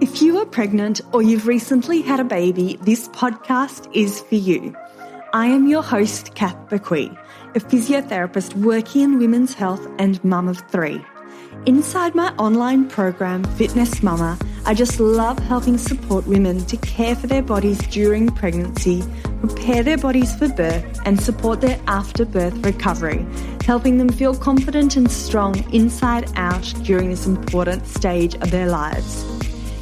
If you are pregnant or you've recently had a baby, this podcast is for you. I am your host, Kath Bequee, a physiotherapist working in women's health and mum of three. Inside my online program, Fitness Mama, I just love helping support women to care for their bodies during pregnancy, prepare their bodies for birth, and support their after-birth recovery, helping them feel confident and strong inside out during this important stage of their lives.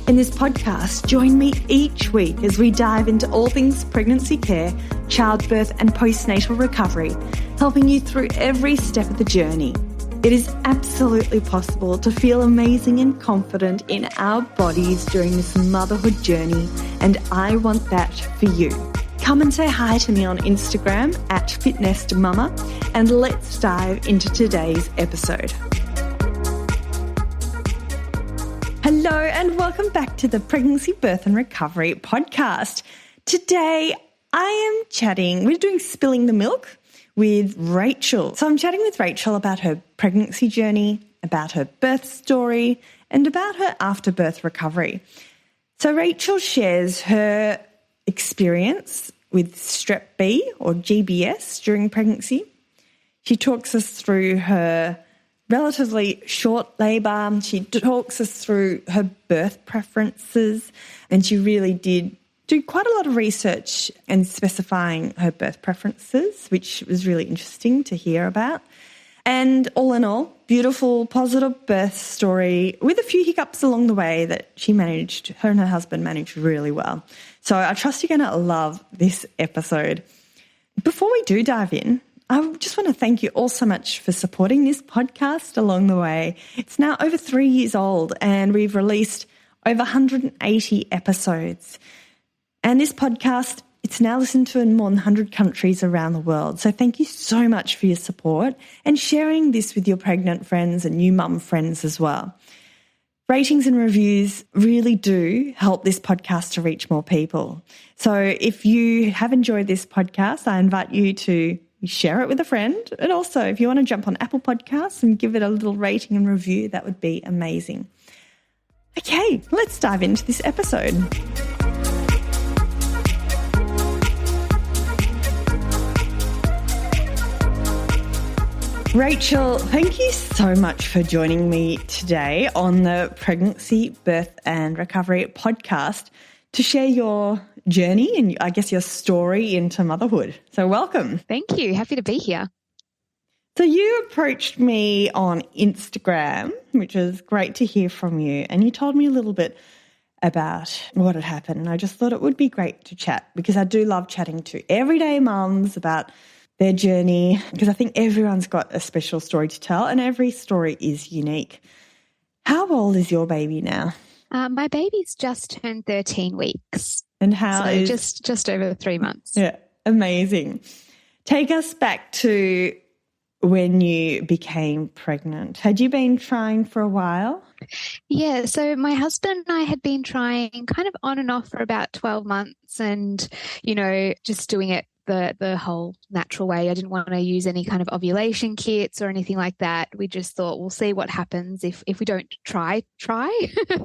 In this podcast, join me each week as we dive into all things pregnancy care, childbirth and postnatal recovery, helping you through every step of the journey. It is absolutely possible to feel amazing and confident in our bodies during this motherhood journey, and I want that for you. Come and say hi to me on Instagram at @fitnessmama, and let's dive into today's episode. Hello and welcome back to the Pregnancy, Birth and Recovery podcast. Today we're doing Spilling the Milk with Rachael. So I'm chatting with Rachael about her pregnancy journey, about her birth story, and about her after-birth recovery. So Rachael shares her experience with strep B or GBS during pregnancy. She talks us through her relatively short labour. She talks us through her birth preferences, and she really did do quite a lot of research and specifying her birth preferences, which was really interesting to hear about. And all in all, beautiful, positive birth story with a few hiccups along the way that her and her husband managed really well. So I trust you're going to love this episode. Before we do dive in, I just want to thank you all so much for supporting this podcast along the way. It's now over 3 years old and we've released over 180 episodes. And this podcast, it's now listened to in more than 100 countries around the world. So thank you so much for your support and sharing this with your pregnant friends and new mum friends as well. Ratings and reviews really do help this podcast to reach more people. So if you have enjoyed this podcast, I invite you to share it with a friend. And also, if you want to jump on Apple Podcasts and give it a little rating and review, that would be amazing. Okay, let's dive into this episode. Rachael, thank you so much for joining me today on the Pregnancy, Birth and Recovery podcast to share your journey and I guess your story into motherhood. So welcome. Thank you. Happy to be here. So you approached me on Instagram, which is great to hear from you, and you told me a little bit about what had happened. And I just thought it would be great to chat because I do love chatting to everyday mums about their journey because I think everyone's got a special story to tell and every story is unique. How old is your baby now? My baby's just turned 13 weeks. And how so just over 3 months. Yeah, amazing. Take us back to when you became pregnant. Had you been trying for a while? Yeah, so my husband and I had been trying kind of on and off for about 12 months and, just doing it the whole natural way. I didn't want to use any kind of ovulation kits or anything like that. We just thought we'll see what happens if we don't try,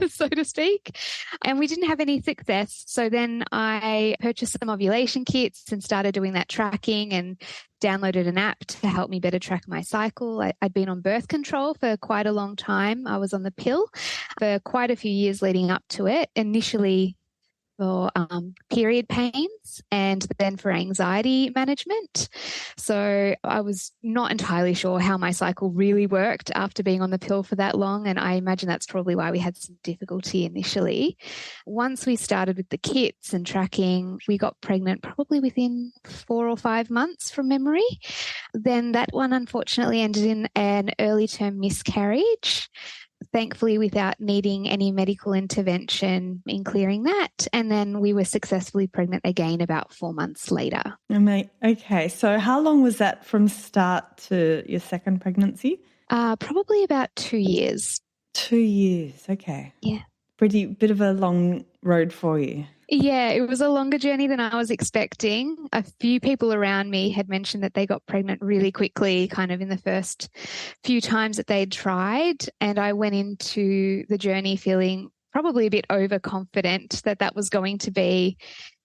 so to speak. And we didn't have any success. So then I purchased some ovulation kits and started doing that tracking and downloaded an app to help me better track my cycle. I'd been on birth control for quite a long time. I was on the pill for quite a few years leading up to it. Initially for period pains and then for anxiety management. So I was not entirely sure how my cycle really worked after being on the pill for that long, and I imagine that's probably why we had some difficulty initially. Once we started with the kits and tracking, we got pregnant probably within 4 or 5 months from memory. Then that one unfortunately ended in an early term miscarriage. Thankfully, without needing any medical intervention in clearing that. And then we were successfully pregnant again about 4 months later. Okay, so how long was that from start to your second pregnancy? Probably about 2 years. 2 years, okay. Yeah. Bit of a long road for you. Yeah, it was a longer journey than I was expecting. A few people around me had mentioned that they got pregnant really quickly, kind of in the first few times that they'd tried. And I went into the journey feeling probably a bit overconfident that that was going to be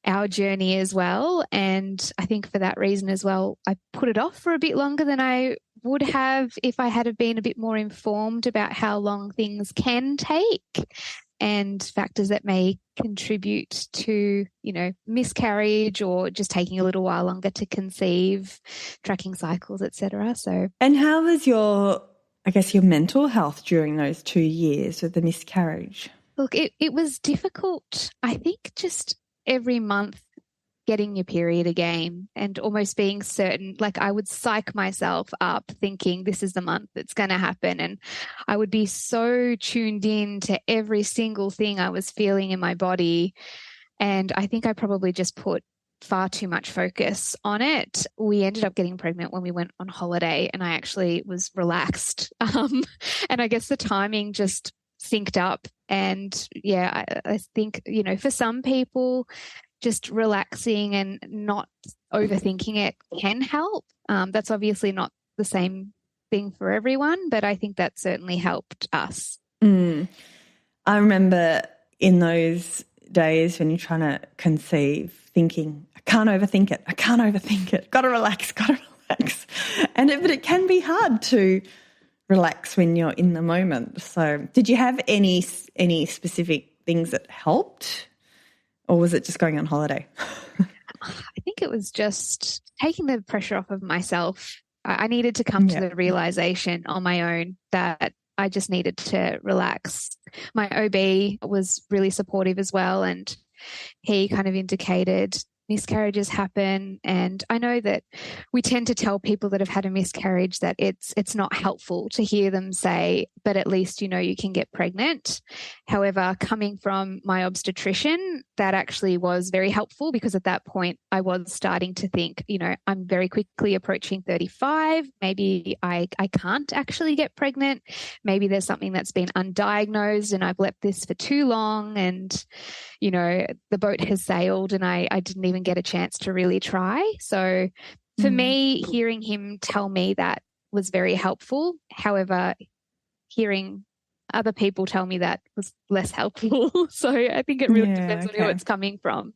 our journey as well. And I think for that reason as well, I put it off for a bit longer than I would have if I had have been a bit more informed about how long things can take and factors that may contribute to, you know, miscarriage or just taking a little while longer to conceive, tracking cycles, etc. So, and how was your, I guess, your mental health during those 2 years with the miscarriage? look, it was difficult. I think just every month getting your period again and almost being certain, like I would psych myself up thinking this is the month it's going to happen. And I would be so tuned in to every single thing I was feeling in my body. And I think I probably just put far too much focus on it. We ended up getting pregnant when we went on holiday and I actually was relaxed. And I guess the timing just synced up. And yeah, I think, you know, for some people, just relaxing and not overthinking it can help. That's obviously not the same thing for everyone, but I think that certainly helped us. I remember in those days when you're trying to conceive, thinking, I can't overthink it. Got to relax. But it can be hard to relax when you're in the moment. So did you have any specific things that helped? Or was it just going on holiday? I think it was just taking the pressure off of myself. I needed to come to the realization on my own that I just needed to relax. My OB was really supportive as well, and he kind of indicated miscarriages happen. And I know that we tend to tell people that have had a miscarriage that it's not helpful to hear them say, but at least, you know, you can get pregnant. However, coming from my obstetrician, that actually was very helpful because at that point I was starting to think, you know, I'm very quickly approaching 35. Maybe I can't actually get pregnant. Maybe there's something that's been undiagnosed and I've left this for too long and, you know, the boat has sailed and I didn't even get a chance to really try. So for me, hearing him tell me that was very helpful. However, hearing other people tell me that was less helpful. So I think it really depends on who it's coming from.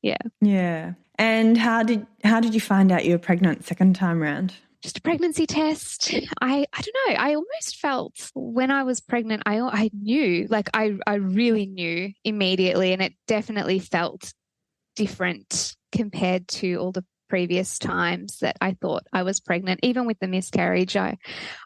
Yeah. Yeah. And how did you find out you were pregnant second time round? Just a pregnancy test. I don't know. I almost felt when I was pregnant, I knew, like I really knew immediately, and it definitely felt different compared to all the previous times that I thought I was pregnant. Even with the miscarriage, I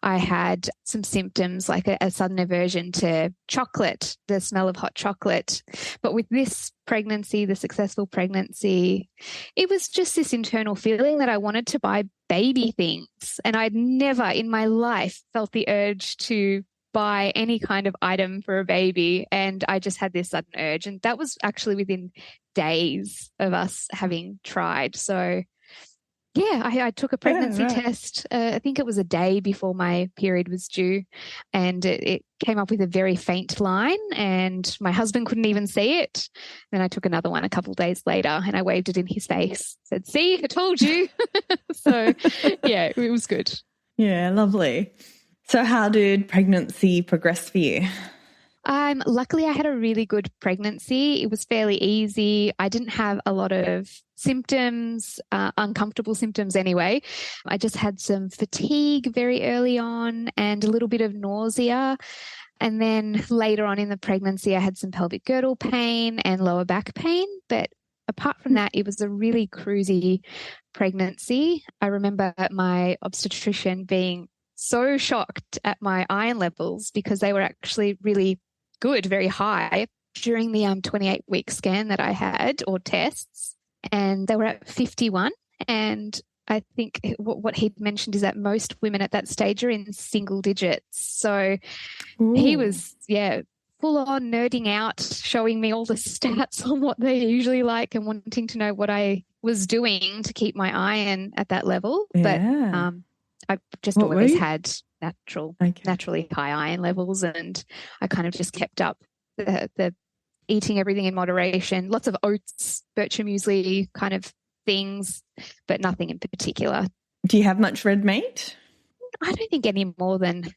had some symptoms like a sudden aversion to chocolate, the smell of hot chocolate. But with this pregnancy, the successful pregnancy, it was just this internal feeling that I wanted to buy baby things. And I'd never in my life felt the urge to buy any kind of item for a baby. And I just had this sudden urge. And that was actually within days of us having tried. So yeah, I took a pregnancy test. I think it was a day before my period was due, and it came up with a very faint line, and my husband couldn't even see it. Then I took another one a couple of days later, and I waved it in his face, said, "See, I told you." So yeah, it was good. Yeah, lovely. So how did pregnancy progress for you? Luckily, I had a really good pregnancy. It was fairly easy. I didn't have a lot of symptoms, uncomfortable symptoms anyway. I just had some fatigue very early on and a little bit of nausea. And then later on in the pregnancy, I had some pelvic girdle pain and lower back pain. But apart from that, it was a really cruisy pregnancy. I remember my obstetrician being so shocked at my iron levels because they were actually really good, very high during the 28-week scan that I had, or tests, and they were at 51. And I think what he'd mentioned is that most women at that stage are in single digits. So he was, full on nerding out, showing me all the stats on what they usually like and wanting to know what I was doing to keep my iron at that level. Yeah. But I just always had naturally high iron levels, and I kind of just kept up the eating everything in moderation, lots of oats, bircher muesli kind of things, but nothing in particular. Do you have much red meat? I don't think any more than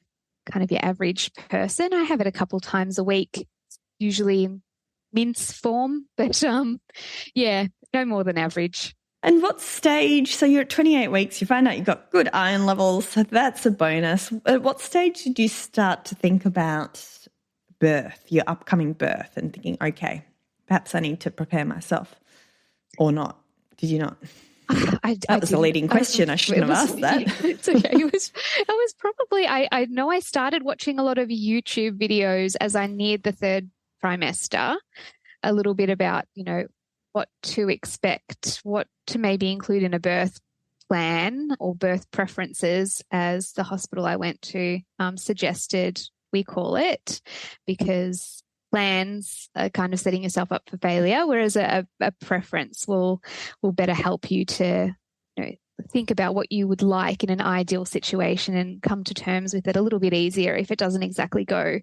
kind of your average person. I have it a couple times a week. usually mince form, but yeah, no more than average. And what stage, so you're at 28 weeks, you find out you've got good iron levels, so that's a bonus. At what stage did you start to think about birth, your upcoming birth, and thinking, okay, perhaps I need to prepare myself, or not? Did you not? That was a leading question. I shouldn't have asked that. It's okay. It was probably, I know I started watching a lot of YouTube videos as I neared the third trimester, a little bit about, what to expect, what to maybe include in a birth plan or birth preferences, as the hospital I went to suggested we call it, because plans are kind of setting yourself up for failure, whereas a preference will better help you to think about what you would like in an ideal situation and come to terms with it a little bit easier if it doesn't exactly go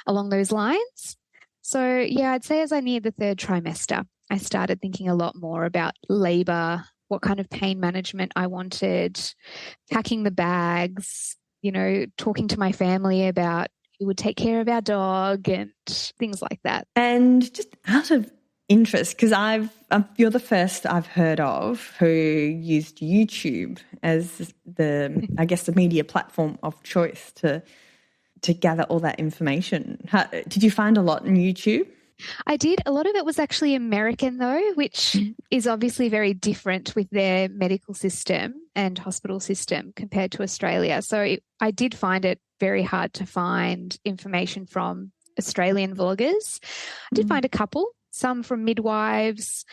along those lines. So yeah, I'd say as I neared the third trimester, I started thinking a lot more about labour, what kind of pain management I wanted, packing the bags, talking to my family about who would take care of our dog and things like that. And just out of interest, because you're the first I've heard of who used YouTube as the media platform of choice to gather all that information. Did you find a lot on YouTube? I did. A lot of it was actually American though, which is obviously very different with their medical system and hospital system compared to Australia. So I did find it very hard to find information from Australian vloggers. I did find a couple, some from midwives.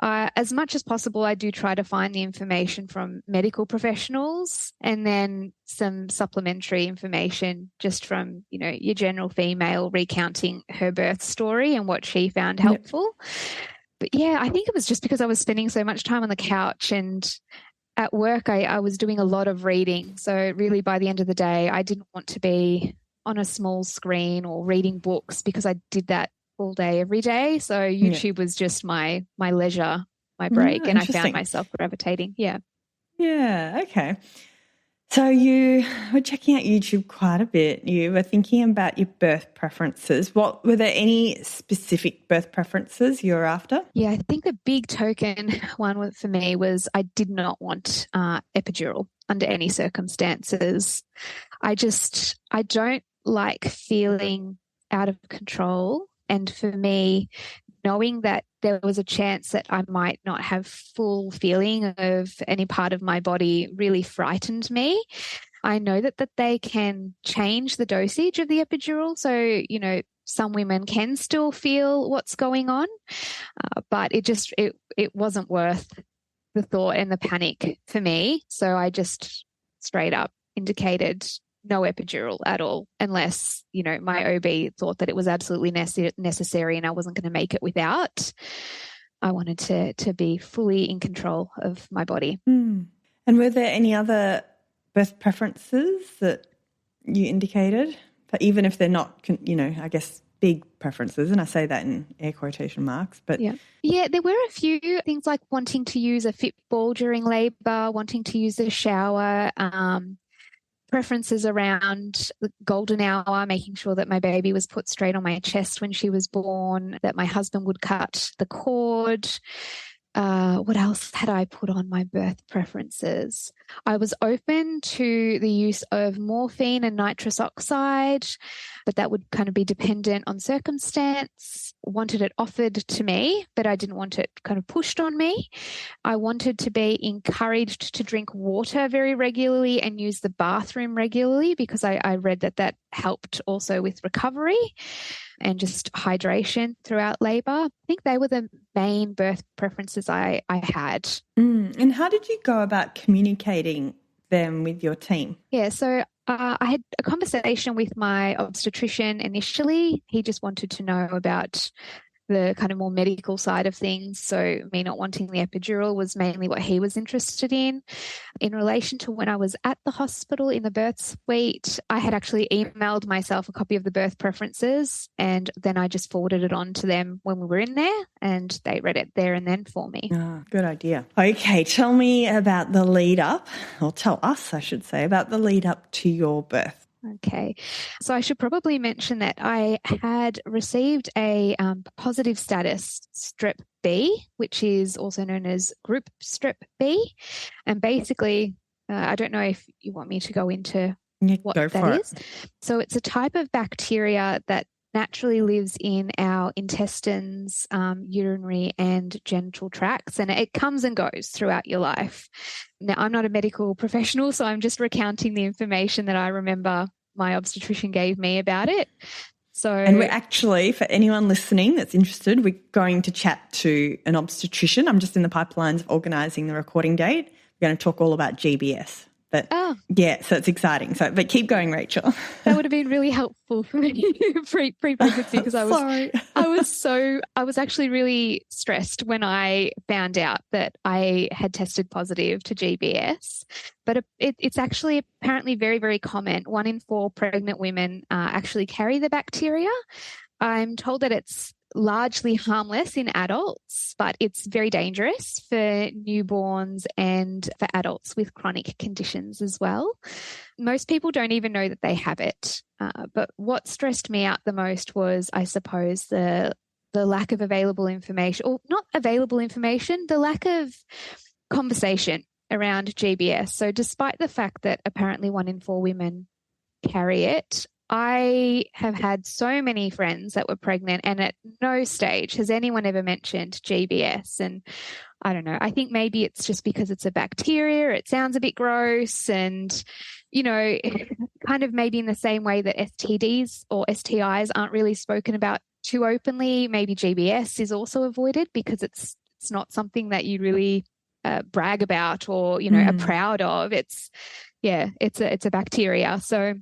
As much as possible, I do try to find the information from medical professionals, and then some supplementary information just from, your general female recounting her birth story and what she found helpful. But yeah, I think it was just because I was spending so much time on the couch, and at work I was doing a lot of reading. So really by the end of the day, I didn't want to be on a small screen or reading books, because I did that all day, every day. So YouTube was just my leisure, my break, and I found myself gravitating. Yeah. Yeah, okay. So you were checking out YouTube quite a bit. You were thinking about your birth preferences. Were there any specific birth preferences you were after? Yeah, I think the big token one for me was I did not want epidural under any circumstances. I don't like feeling out of control. And for me, knowing that there was a chance that I might not have full feeling of any part of my body really frightened me. I know that they can change the dosage of the epidural. So, some women can still feel what's going on, but it wasn't worth the thought and the panic for me. So I just straight up indicated no epidural at all, unless, my OB thought that it was absolutely necessary and I wasn't going to make it without. I wanted to be fully in control of my body. And were there any other birth preferences that you indicated? But even if they're not, I guess big preferences, and I say that in air quotation marks, but yeah, there were a few things like wanting to use a fit ball during labour, wanting to use a shower, preferences around the golden hour, making sure that my baby was put straight on my chest when she was born, that my husband would cut the cord. What else had I put on my birth preferences? I was open to the use of morphine and nitrous oxide, but that would kind of be dependent on circumstance. Wanted it offered to me, but I didn't want it kind of pushed on me. I wanted to be encouraged to drink water very regularly and use the bathroom regularly, because I read that helped also with recovery and just hydration throughout labour. I think they were the main birth preferences I had. And how did you go about communicating them with your team? Yeah, so I had a conversation with my obstetrician initially. He just wanted to know about the kind of more medical side of things. So me not wanting the epidural was mainly what he was interested in. In relation to when I was at the hospital in the birth suite, I had actually emailed myself a copy of the birth preferences, and then I just forwarded it on to them when we were in there, and they read it there and then for me. Oh, good idea. Okay, tell me about the lead up, or tell us, I should say, about the lead up to your birth. Okay. So I should probably mention that I had received a positive status strep B, which is also known as group strep B. And basically, I don't know if you want me to go into what Go that for is. it. So it's a type of bacteria that naturally lives in our intestines, urinary and genital tracts, and it comes and goes throughout your life. Now, I'm not a medical professional, so I'm just recounting the information that I remember my obstetrician gave me about it. So, And we're actually, for anyone listening that's interested, we're going to chat to an obstetrician. I'm just in the pipelines of organising the recording date. We're going to talk all about GBS. But yeah, so it's exciting. So, but keep going, Rachael. That would have been really helpful for me pre-pregnancy because I was actually really stressed when I found out that I had tested positive to GBS. But it's actually apparently very, very common. 1 in 4 pregnant women actually carry the bacteria. I'm told that it's largely harmless in adults, but it's very dangerous for newborns and for adults with chronic conditions as well. Most people don't even know that they have it. But what stressed me out the most was, I suppose, the lack of available information, or not available information, the lack of conversation around GBS. So despite the fact that apparently 1 in 4 women carry it, I have had so many friends that were pregnant, and at no stage has anyone ever mentioned GBS. And I don't know, I think maybe it's just because it's a bacteria, it sounds a bit gross, and, you know, kind of maybe in the same way that STDs or STIs aren't really spoken about too openly, maybe GBS is also avoided because it's not something that you really brag about or, you know, are proud of. It's a bacteria. So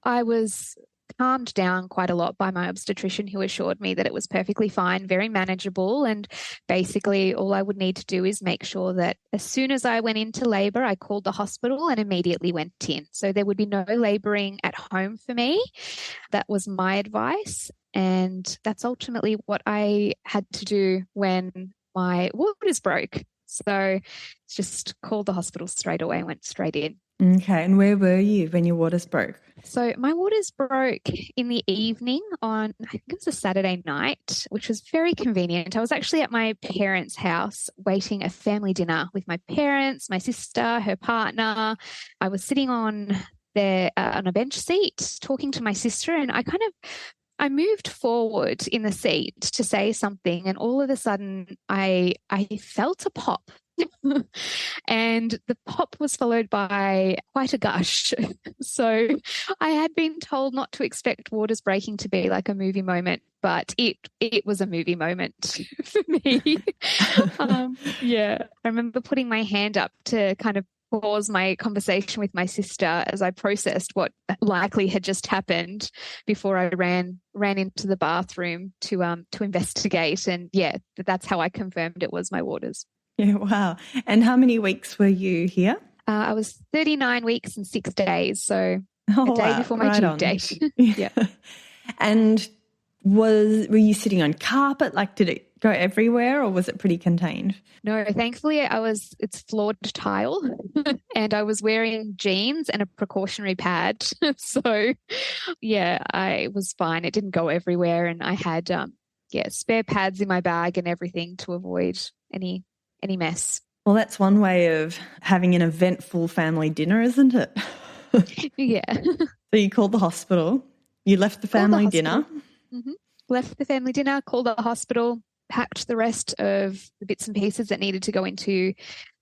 I was calmed down quite a lot by my obstetrician, who assured me that it was perfectly fine, very manageable. And basically all I would need to do is make sure that as soon as I went into labour, I called the hospital and immediately went in. So there would be no labouring at home for me. That was my advice. And that's ultimately what I had to do when my waters broke. So just called the hospital straight away and went straight in. Okay. And where were you when your waters broke? So my waters broke in the evening on, I think it was a Saturday night, which was very convenient. I was actually at my parents' house waiting a family dinner with my parents, my sister, her partner. I was sitting on there on a bench seat talking to my sister, and I moved forward in the seat to say something, and all of a sudden I felt a pop. And the pop was followed by quite a gush. So I had been told not to expect waters breaking to be like a movie moment, but it was a movie moment for me. I remember putting my hand up to kind of pause my conversation with my sister as I processed what likely had just happened before I ran into the bathroom to investigate. And that's how I confirmed it was my waters. Yeah, wow. And how many weeks were you here? I was 39 weeks and 6 days, so a day before my due date. Yeah. And were you sitting on carpet? Like, did it go everywhere, or was it pretty contained? No, thankfully it's floored tile and I was wearing jeans and a precautionary pad. So I was fine. It didn't go everywhere, and I had spare pads in my bag and everything to avoid any mess. Well, that's one way of having an eventful family dinner, isn't it? Yeah. So you called the hospital, you left the family dinner. Mm-hmm. Left the family dinner, called the hospital, packed the rest of the bits and pieces that needed to go into the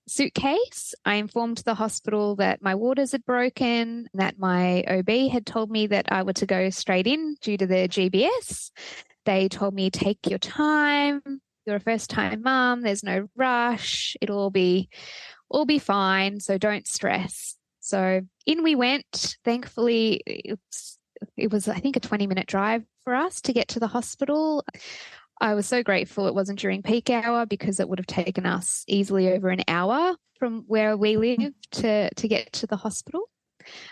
suitcase. I informed the hospital that my waters had broken, that my OB had told me that I were to go straight in due to the GBS. They told me, take your time. You're a first-time mum. There's no rush. It'll all be fine. So don't stress. So in we went. Thankfully, it was, I think, a 20-minute drive for us to get to the hospital. I was so grateful it wasn't during peak hour, because it would have taken us easily over an hour from where we live to get to the hospital.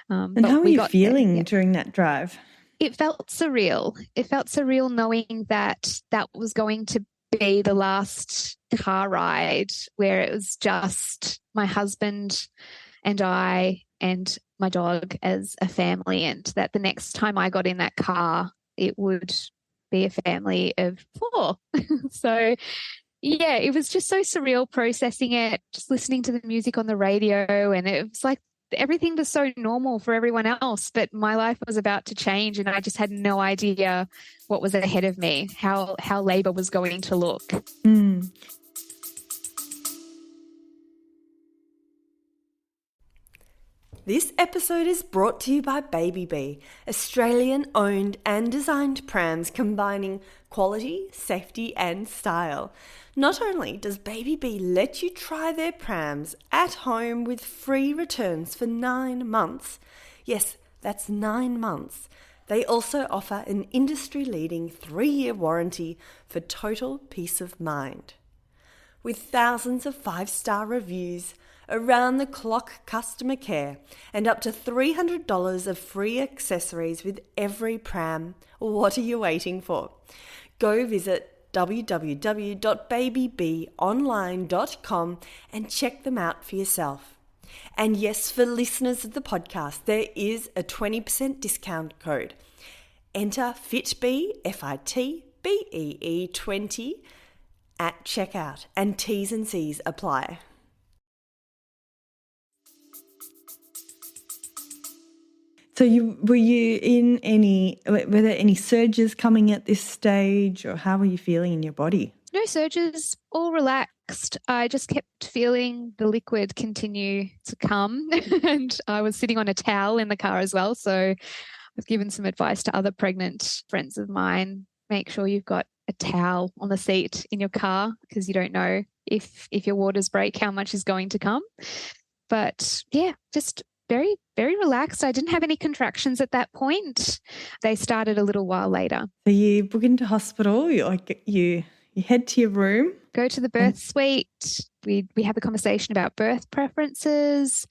And how were you feeling during that drive? It felt surreal. It felt surreal knowing that was going to be the last car ride where it was just my husband and I and my dog as a family, and that the next time I got in that car, it would be a family of 4. So yeah, it was just so surreal processing it, just listening to the music on the radio. And it was like everything was so normal for everyone else, but my life was about to change and I just had no idea what was ahead of me, how labor was going to look. Mm. This episode is brought to you by Baby Bee, Australian-owned and designed prams combining quality, safety and style. Not only does Baby Bee let you try their prams at home with free returns for 9 months, yes, that's 9 months, they also offer an industry-leading 3-year warranty for total peace of mind. With thousands of 5-star reviews, around-the-clock customer care, and up to $300 of free accessories with every pram, what are you waiting for? Go visit www.babybeeonline.com and check them out for yourself. And yes, for listeners of the podcast, there is a 20% discount code. Enter FITBEE, FITBEE 20 at checkout, and T's and C's apply. So were there any surges coming at this stage, or how were you feeling in your body? No surges, all relaxed. I just kept feeling the liquid continue to come and I was sitting on a towel in the car as well. So I've given some advice to other pregnant friends of mine. Make sure you've got a towel on the seat in your car because you don't know if your waters break, how much is going to come. But yeah, just very, very relaxed. I didn't have any contractions at that point. They started a little while later. So you book into hospital, you head to your room. Go to the birth suite. We have a conversation about birth preferences.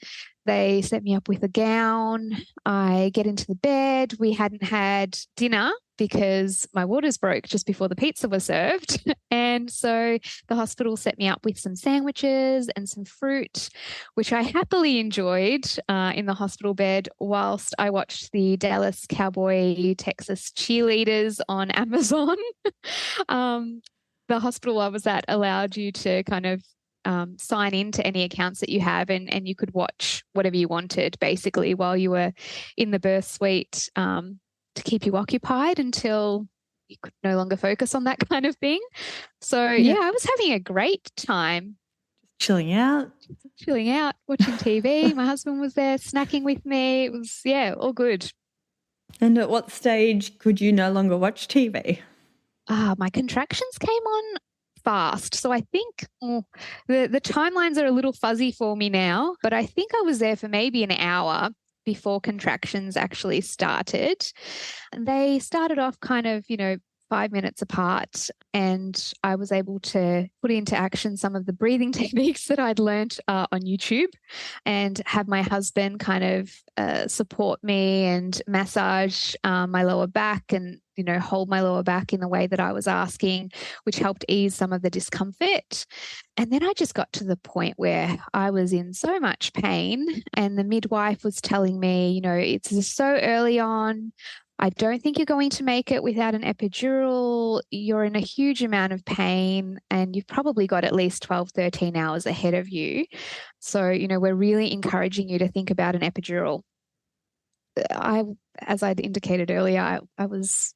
They set me up with a gown. I get into the bed. We hadn't had dinner because my waters broke just before the pizza was served. And so the hospital set me up with some sandwiches and some fruit, which I happily enjoyed in the hospital bed whilst I watched the Dallas Cowboy Texas cheerleaders on Amazon. The hospital I was at allowed you to kind of sign into any accounts that you have and you could watch whatever you wanted basically while you were in the birth suite to keep you occupied until you could no longer focus on that kind of thing. So yeah, I was having a great time. Chilling out, watching TV. My husband was there snacking with me. It was, all good. And at what stage could you no longer watch TV? My contractions came on fast. So I think the timelines are a little fuzzy for me now, but I think I was there for maybe an hour before contractions actually started. And they started off kind of, 5 minutes apart, and I was able to put into action some of the breathing techniques that I'd learnt on YouTube and have my husband kind of support me and massage my lower back and, hold my lower back in the way that I was asking, which helped ease some of the discomfort. And then I just got to the point where I was in so much pain and the midwife was telling me, it's just so early on. I don't think you're going to make it without an epidural. You're in a huge amount of pain and you've probably got at least 12, 13 hours ahead of you. So, we're really encouraging you to think about an epidural. As I'd indicated earlier, I was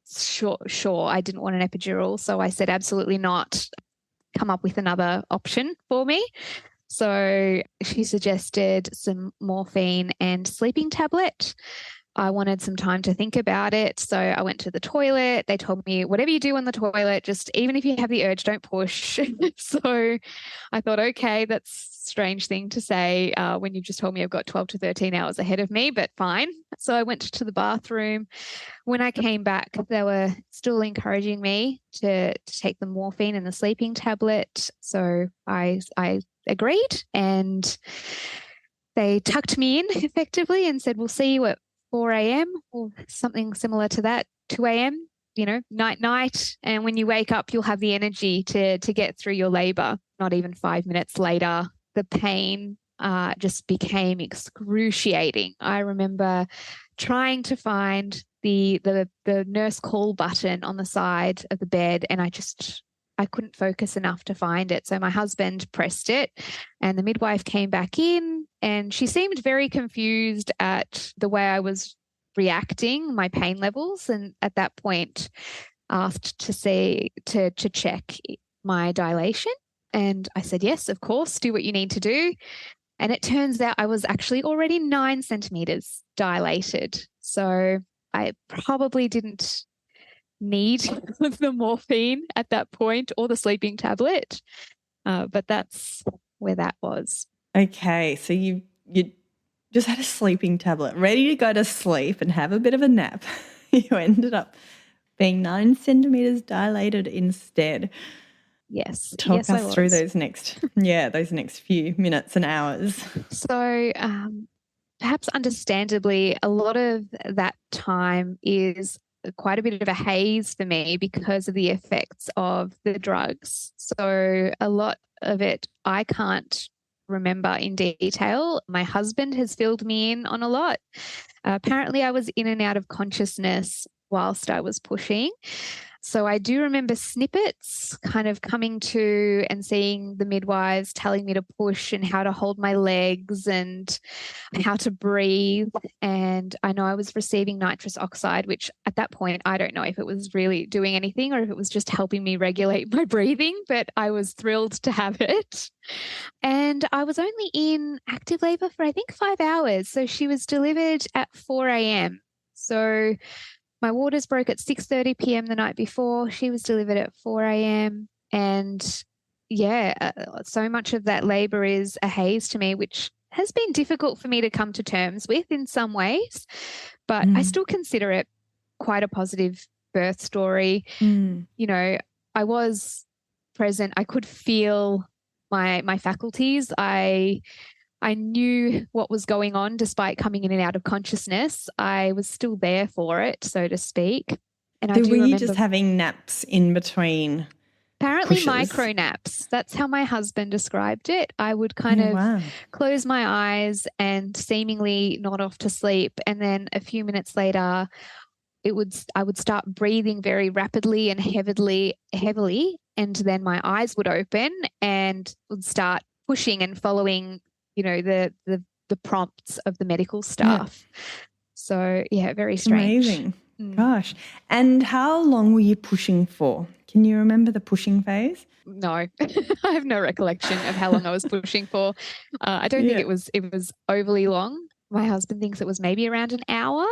sure I didn't want an epidural. So I said, absolutely not. Come up with another option for me. So she suggested some morphine and sleeping tablet. I wanted some time to think about it. So I went to the toilet. They told me, whatever you do on the toilet, just even if you have the urge, don't push. So I thought, okay, that's a strange thing to say when you've just told me I've got 12 to 13 hours ahead of me, but fine. So I went to the bathroom. When I came back, they were still encouraging me to take the morphine and the sleeping tablet. So I agreed, and they tucked me in effectively and said, we'll see you at 4 a.m. or something similar to that, 2 a.m., night. And when you wake up, you'll have the energy to get through your labor. Not even 5 minutes later, the pain just became excruciating. I remember trying to find the nurse call button on the side of the bed, and I couldn't focus enough to find it. So my husband pressed it, and the midwife came back in, and she seemed very confused at the way I was reacting, my pain levels, and at that point asked to check my dilation. And I said, yes, of course, do what you need to do. And it turns out I was actually already 9 centimeters dilated. So I probably didn't need the morphine at that point or the sleeping tablet. But that's where that was. Okay, so you just had a sleeping tablet, ready to go to sleep and have a bit of a nap. You ended up being 9 centimeters dilated instead. Yes. Talk us through those next few minutes and hours. So perhaps understandably, a lot of that time is quite a bit of a haze for me because of the effects of the drugs. So a lot of it I can't remember in detail. My husband has filled me in on a lot. Apparently, I was in and out of consciousness whilst I was pushing. So I do remember snippets kind of coming to and seeing the midwives telling me to push and how to hold my legs and how to breathe. And I know I was receiving nitrous oxide, which at that point, I don't know if it was really doing anything or if it was just helping me regulate my breathing, but I was thrilled to have it. And I was only in active labor for, I think, 5 hours. So she was delivered at 4 a.m. So my waters broke at 6:30 p.m. the night before. She was delivered at 4 a.m. And so much of that labor is a haze to me, which has been difficult for me to come to terms with in some ways. But I still consider it quite a positive birth story. You know, I was present. I could feel my faculties. I knew what was going on despite coming in and out of consciousness. I was still there for it, so to speak. And I do were you remember just having naps in between? Apparently pushes? Micro naps. That's how my husband described it. I would kind of close my eyes and seemingly nod off to sleep. And then a few minutes later, I would start breathing very rapidly and heavily, and then my eyes would open and would start pushing and following, the prompts of the medical staff. Yeah. So very strange. Amazing. Gosh. And how long were you pushing for? Can you remember the pushing phase? No, I have no recollection of how long I was pushing for. I don't think it was overly long. My husband thinks it was maybe around an hour.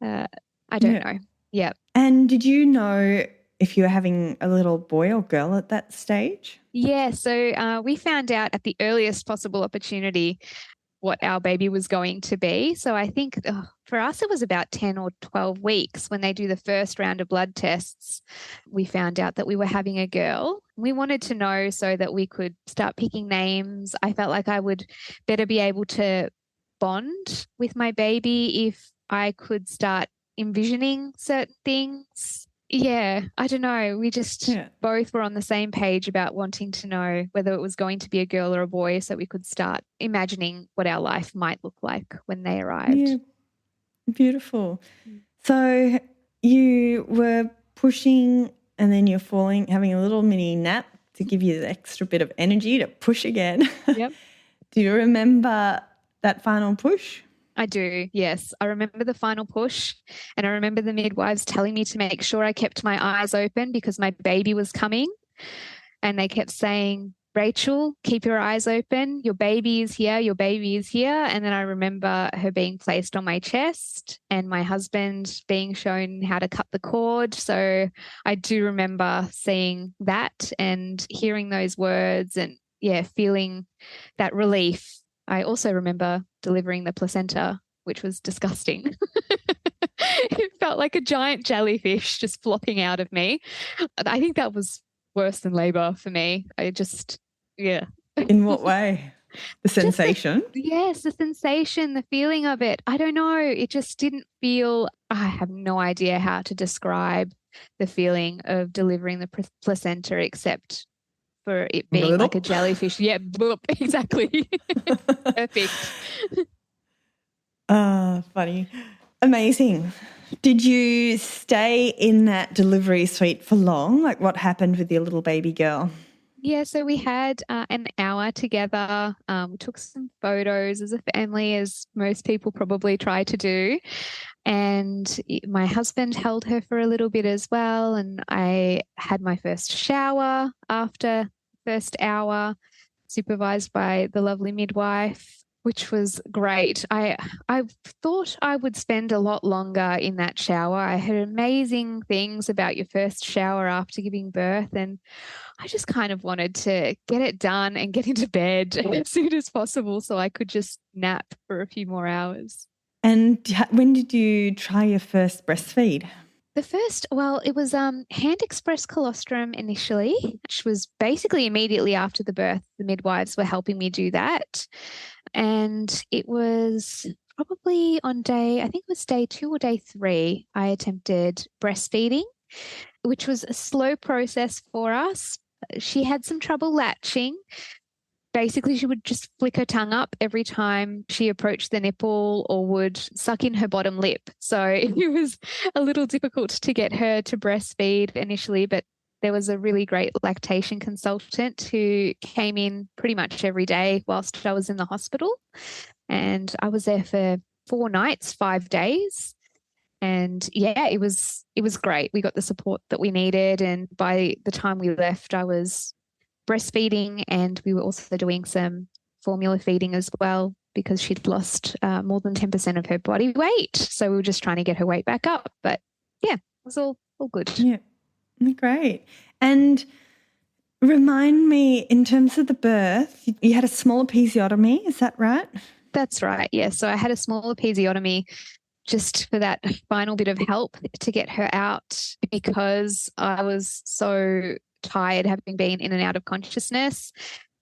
I don't know. Yeah. And did you know if you were having a little boy or girl at that stage? Yeah. So we found out at the earliest possible opportunity what our baby was going to be. So I think for us, it was about 10 or 12 weeks when they do the first round of blood tests. We found out that we were having a girl. We wanted to know so that we could start picking names. I felt like I would better be able to bond with my baby if I could start envisioning certain things. Yeah, I don't know. We just both were on the same page about wanting to know whether it was going to be a girl or a boy so we could start imagining what our life might look like when they arrived. Yeah, beautiful. So you were pushing and then you're having a little mini nap to give you the extra bit of energy to push again. Yep. Do you remember that final push? I do, yes. I remember the final push, and I remember the midwives telling me to make sure I kept my eyes open because my baby was coming. And they kept saying, Rachael, keep your eyes open. Your baby is here. Your baby is here. And then I remember her being placed on my chest and my husband being shown how to cut the cord. So I do remember seeing that and hearing those words and, feeling that relief. I also remember delivering the placenta, which was disgusting. It felt like a giant jellyfish just flopping out of me. I think that was worse than labor for me. In what way? The sensation? Yes, the sensation, the feeling of it. I don't know. It just didn't feel, I have no idea how to describe the feeling of delivering the placenta except for it being like a jellyfish. Yeah, bloop, exactly. Perfect. Funny. Amazing. Did you stay in that delivery suite for long? Like what happened with your little baby girl? Yeah, so we had an hour together. We took some photos as a family, as most people probably try to do. And my husband held her for a little bit as well. And I had my first shower after first hour, supervised by the lovely midwife, which was great. I thought I would spend a lot longer in that shower. I heard amazing things about your first shower after giving birth, and I just kind of wanted to get it done and get into bed as soon as possible so I could just nap for a few more hours. And when did you try your first breastfeed? The first, well, it was hand express colostrum initially, which was basically immediately after the birth. The midwives were helping me do that. And it was probably on day, I think it was day 2 or day 3, I attempted breastfeeding, which was a slow process for us. She had some trouble latching. Basically, she would just flick her tongue up every time she approached the nipple or would suck in her bottom lip. So it was a little difficult to get her to breastfeed initially, but there was a really great lactation consultant who came in pretty much every day whilst I was in the hospital. And I was there for 4 nights, 5 days. And yeah, it was great. We got the support that we needed. And by the time we left, I was breastfeeding, and we were also doing some formula feeding as well because she'd lost more than 10% of her body weight. So we were just trying to get her weight back up. But yeah, it was all good. Yeah, great. And remind me, in terms of the birth, you had a small episiotomy, is that right? That's right, yeah. So I had a small episiotomy just for that final bit of help to get her out because I was so tired having been in and out of consciousness.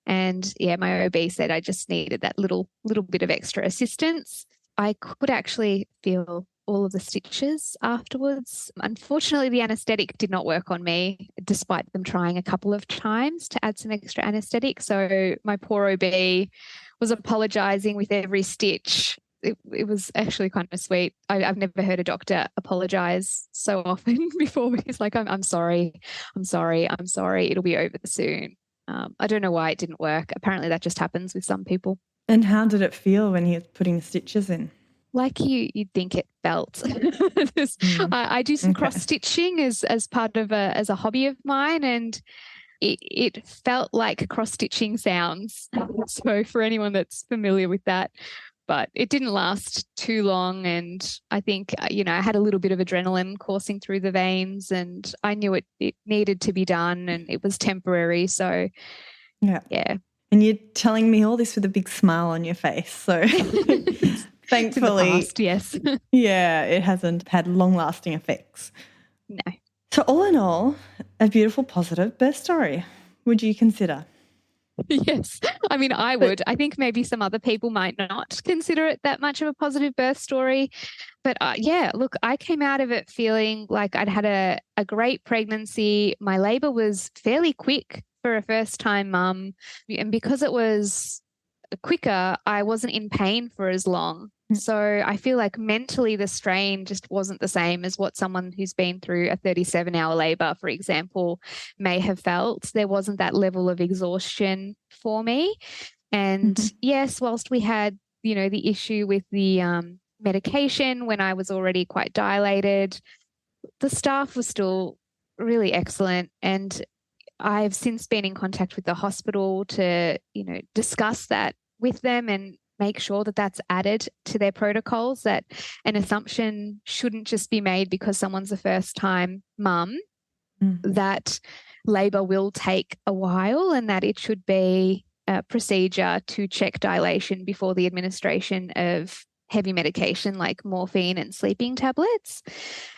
And yeah, my OB said I just needed that little bit of extra assistance. I could actually feel all of the stitches afterwards. Unfortunately, the anaesthetic did not work on me, despite them trying a couple of times to add some extra anaesthetic. So my poor OB was apologising with every stitch. It was actually kind of sweet. I've never heard a doctor apologise so often before. He's like, I'm sorry. It'll be over soon. I don't know why it didn't work. Apparently that just happens with some people. And how did it feel when he was putting the stitches in? Like you'd think it felt. I do some cross stitching as part of as a hobby of mine, and it felt like cross stitching sounds. So for anyone that's familiar with that. But it didn't last too long, and I think, I had a little bit of adrenaline coursing through the veins, and I knew it needed to be done, and it was temporary. So, yeah. And you're telling me all this with a big smile on your face. So thankfully, past, yes. Yeah, it hasn't had long-lasting effects. No. So all in all, a beautiful, positive birth story. Would you consider? Yes. I mean, I would. I think maybe some other people might not consider it that much of a positive birth story. But yeah, look, I came out of it feeling like I'd had a great pregnancy. My labour was fairly quick for a first-time mum. And because it was quicker, I wasn't in pain for as long. So I feel like mentally the strain just wasn't the same as what someone who's been through a 37-hour labour, for example, may have felt. There wasn't that level of exhaustion for me. And yes, whilst we had, the issue with the medication when I was already quite dilated, the staff was still really excellent. And I've since been in contact with the hospital to, discuss that with them and make sure that that's added to their protocols, that an assumption shouldn't just be made because someone's a first-time mum, that labour will take a while and that it should be a procedure to check dilation before the administration of heavy medication like morphine and sleeping tablets.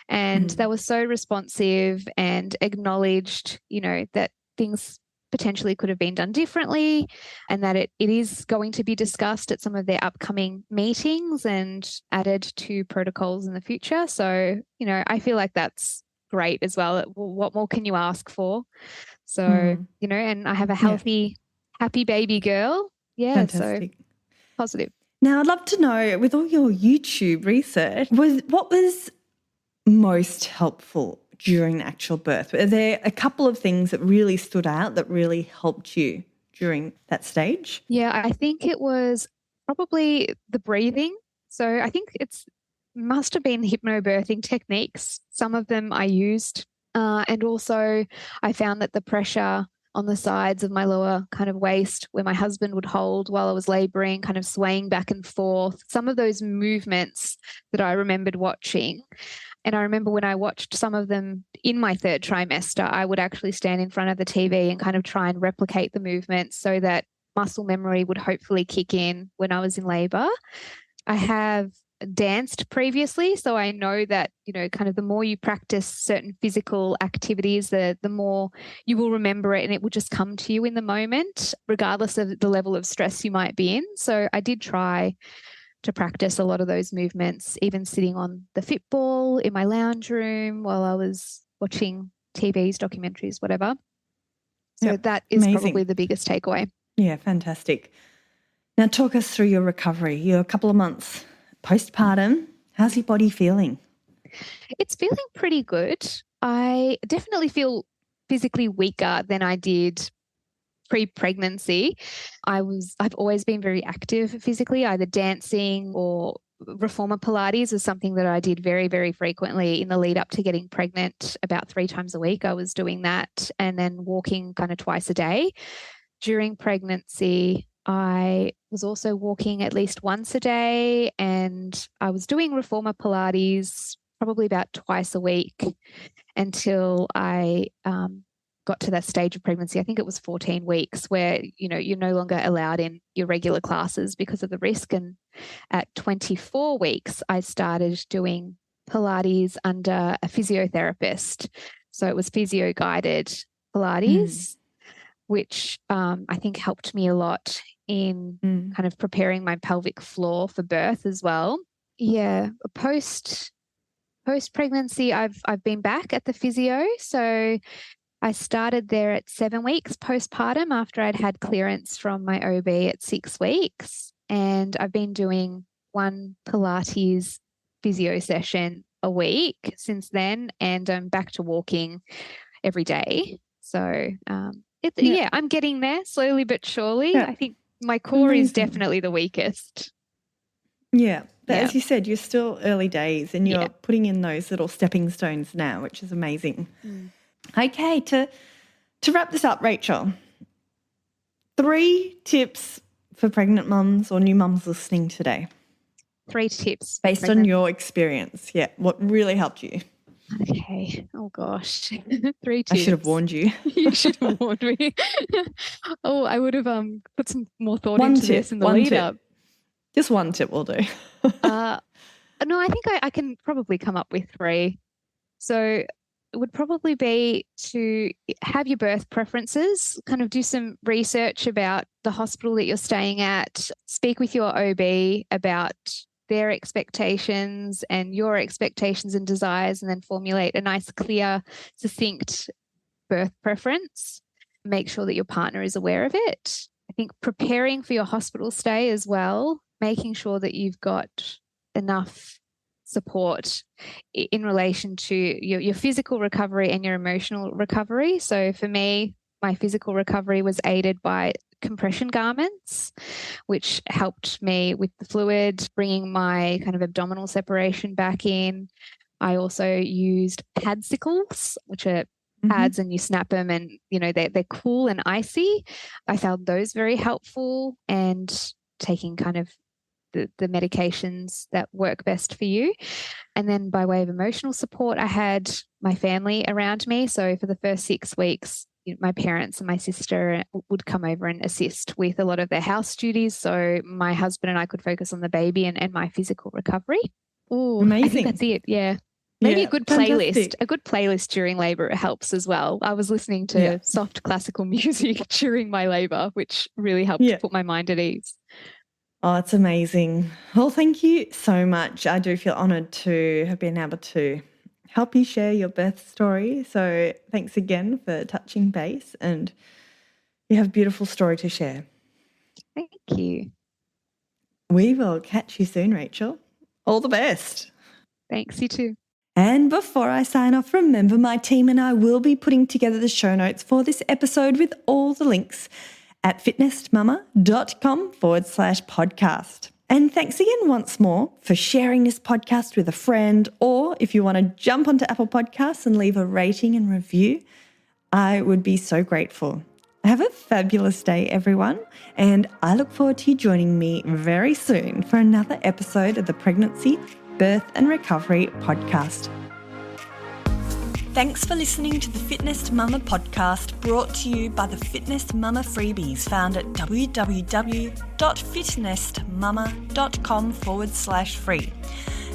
And they were so responsive and acknowledged, that things potentially could have been done differently, and that it is going to be discussed at some of their upcoming meetings and added to protocols in the future. So, I feel like that's great as well. What more can you ask for? So, Mm. and I have a Yeah, healthy, happy baby girl. Yeah, so fantastic. positive. Now, I'd love to know, with all your YouTube research, what was most helpful during the actual birth? Are there a couple of things that really stood out that really helped you during that stage? Yeah, I think it was probably the breathing. So I think it's must have been hypnobirthing techniques. Some of them I used. And also I found that the pressure on the sides of my lower kind of waist where my husband would hold while I was laboring, kind of swaying back and forth, some of those movements that I remembered watching. And I remember when I watched some of them in my third trimester, I would actually stand in front of the TV and kind of try and replicate the movements so that muscle memory would hopefully kick in when I was in labor. I have danced previously, so I know that, kind of the more you practice certain physical activities, the more you will remember it and it will just come to you in the moment, regardless of the level of stress you might be in. So I did try to practice a lot of those movements, even sitting on the Fitball in my lounge room while I was watching TVs, documentaries, whatever. So Yep, that is amazing. probably the biggest takeaway. Yeah, fantastic. Now, talk us through your recovery. You're a couple of months postpartum. How's your body feeling? It's feeling pretty good. I definitely feel physically weaker than I did pre-pregnancy. I've always been very active physically, either dancing or reformer Pilates is something that I did very, very frequently in the lead up to getting pregnant. About 3 times a week I was doing that, and then walking kind of twice a day. During pregnancy, I was also walking at least once a day, and I was doing reformer Pilates probably about twice a week until I got to that stage of pregnancy. I think it was 14 weeks where, you're no longer allowed in your regular classes because of the risk. And at 24 weeks, I started doing Pilates under a physiotherapist. So it was physio guided Pilates, which I think helped me a lot in kind of preparing my pelvic floor for birth as well. Yeah, post pregnancy, I've been back at the physio. So I started there at 7 weeks postpartum after I'd had clearance from my OB at 6 weeks. And I've been doing one Pilates physio session a week since then. And I'm back to walking every day. So, I'm getting there slowly but surely. Yeah. I think my core is definitely the weakest. Yeah. But as you said, you're still early days and you're putting in those little stepping stones now, which is amazing. Okay, to wrap this up, Rachael, 3 tips for pregnant mums or new mums listening today. 3 tips. Based on your experience. Yeah, what really helped you? Okay. Oh, gosh. 3 tips. I should have warned you. You should have warned me. I would have put some more thought into this in the lead up. Just 1 tip will do. No, I think I can probably come up with 3. So it would probably be to have your birth preferences, kind of do some research about the hospital that you're staying at, speak with your OB about their expectations and your expectations and desires, and then formulate a nice, clear, succinct birth preference. Make sure that your partner is aware of it. I think preparing for your hospital stay as well, making sure that you've got enough support in relation to your physical recovery and your emotional recovery. So for me, my physical recovery was aided by compression garments, which helped me with the fluid, bringing my kind of abdominal separation back in. I also used padsicles, which are pads and you snap them and, they're cool and icy. I found those very helpful, and taking kind of the medications that work best for you. And then by way of emotional support, I had my family around me. So for the first 6 weeks, my parents and my sister would come over and assist with a lot of their house duties. So my husband and I could focus on the baby and my physical recovery. Oh, amazing. I think that's it. Yeah. Maybe a good playlist during labor helps as well. I was listening to soft classical music during my labor, which really helped to put my mind at ease. Oh, it's amazing. Well, thank you so much. I do feel honoured to have been able to help you share your birth story. So thanks again for touching base, and you have a beautiful story to share. Thank you. We will catch you soon, Rachael. All the best. Thanks, you too. And before I sign off, remember my team and I will be putting together the show notes for this episode with all the links at fitnessmama.com/podcast. And thanks again once more for sharing this podcast with a friend, or if you want to jump onto Apple Podcasts and leave a rating and review, I would be so grateful. Have a fabulous day, everyone, and I look forward to you joining me very soon for another episode of the Pregnancy, Birth and Recovery podcast. Thanks for listening to the Fitness Mama podcast, brought to you by the Fitness Mama freebies found at www.fitnessmama.com/free.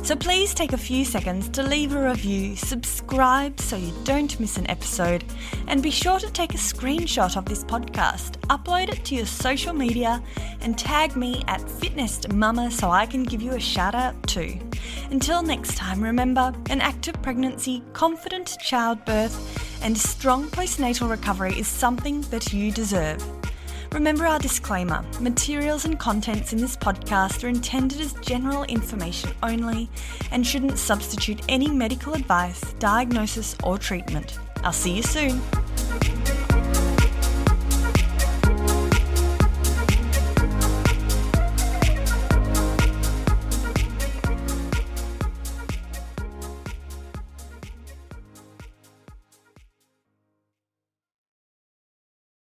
So please take a few seconds to leave a review, subscribe so you don't miss an episode, and be sure to take a screenshot of this podcast, upload it to your social media, and tag me at Fitness Mama so I can give you a shout out too. Until next time, remember, an active pregnancy, confident childbirth, and strong postnatal recovery is something that you deserve. Remember our disclaimer: materials and contents in this podcast are intended as general information only and shouldn't substitute any medical advice, diagnosis, or treatment. I'll see you soon.